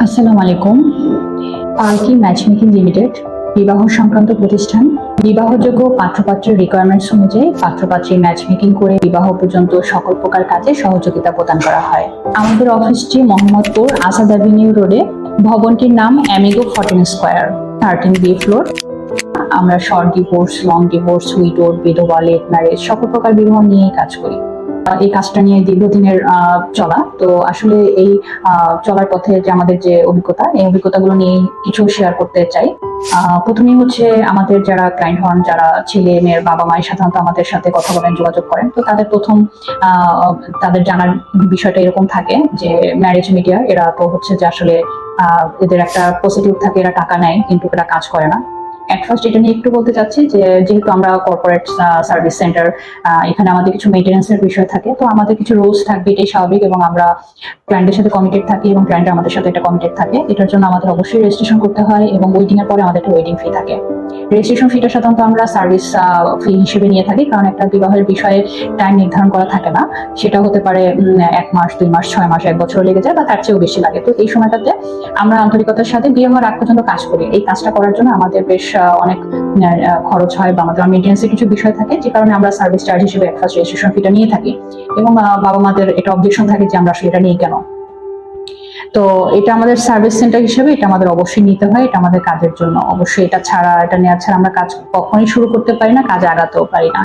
আসসালামু আলাইকুম। পালকি ম্যাচমেকিং লিমিটেড বিবাহ সংক্রান্ত প্রতিষ্ঠান। বিবাহযোগ্য পাত্রপাত্রের রিকোয়ারমেন্টস অনুযায়ী পাত্রপাত্রী ম্যাচমেকিং করে বিবাহ পর্যন্ত সকল প্রকার কাজে সহযোগিতা প্রদান করা হয়। আমাদের অফিসটি মোহাম্মদপুর আসাদ অ্যাভিনিউ রোডে। ভবনটির নাম অ্যামিগো 14 স্কয়ার, 13B ফ্লোর। আমরা শর্ট ডিভোর্স, লং ডিভোর্স, উইডোর, বিধবা, লেট ম্যারেজ সকল প্রকার বিবাহ নিয়ে কাজ করি। এই কাজটা নিয়ে দীর্ঘদিনের চলা, তো আসলে এই চলার পথে যে আমাদের যে অভিজ্ঞতা, এই অভিজ্ঞতাগুলো নিয়ে কিছু শেয়ার করতে চাই। প্রথমেই হচ্ছে আমাদের যারা ক্লায়েন্ট হন, যারা ছেলে মেয়ের বাবা মায়ের সাধারণত আমাদের সাথে কথা বলেন, যোগাযোগ করেন, তো তাদের প্রথম তাদের জানার বিষয়টা এরকম থাকে যে ম্যারেজ মিডিয়া এরা তো হচ্ছে যে আসলে এদের একটা পজিটিভ থাকে, এরা টাকা নেয় কিন্তু এরা কাজ করে না। এট ফার্স্ট এটা নিয়ে একটু বলতে চাচ্ছি যে যেহেতু আমরা কর্পোরেট সার্ভিস সেন্টার, এখানে আমাদের কিছু মেইনটেন্যান্সের বিষয় থাকে, তো আমাদের কিছু রুলস থাকবে, এটাই স্বাভাবিক, এবং আমরা ক্লায়েন্টের সাথে কমিটেড থাকি এবং ক্লায়েন্ট আমাদের সাথে এটা কমিটেড থাকে। এটার জন্য আমাদের অবশ্যই রেজিস্ট্রেশন করতে হয় এবং ওয়েটিং এর পরে আমাদের একটা ওয়েটিং ফি থাকে। রেজিস্ট্রেশন ফিটা সাধারণত আমরা সার্ভিস ফি হিসেবে নিয়ে থাকি, কারণ একটা বিবাহের বিষয়ে টাইম নির্ধারণ করা থাকে না, সেটা হতে পারে 1 মাস, 2 মাস, 6 মাস, 1 বছর লেগে যায় বা তার চেয়েও বেশি লাগে। তো এই সময়টাতে আমরা আন্তরিকতার সাথে বিয়ে হওয়ার আগ পর্যন্ত কাজ করি। এই কাজটা করার জন্য আমাদের বেশ অনেক খরচ হয় বা আমাদের মেইনটেন্যান্সের কিছু বিষয় থাকে, যে কারণে আমরা সার্ভিস চার্জ হিসেবে এক ফার্স্ট রেজিস্ট্রেশন ফিটা নিয়ে থাকি। এবং বাবা মাদের এটা অবজেকশন থাকে যে আমরা আসলে এটা নিই কেন। তো এটা আমাদের সার্ভিস সেন্টার হিসেবে এটা আমাদের অবশ্যই নিতে হয়, এটা আমাদের কাজের জন্য অবশ্যই। এটা নেওয়া ছাড়া আমরা কাজ কখনোই শুরু করতে পারি না, কাজে আগাতেও পারি না।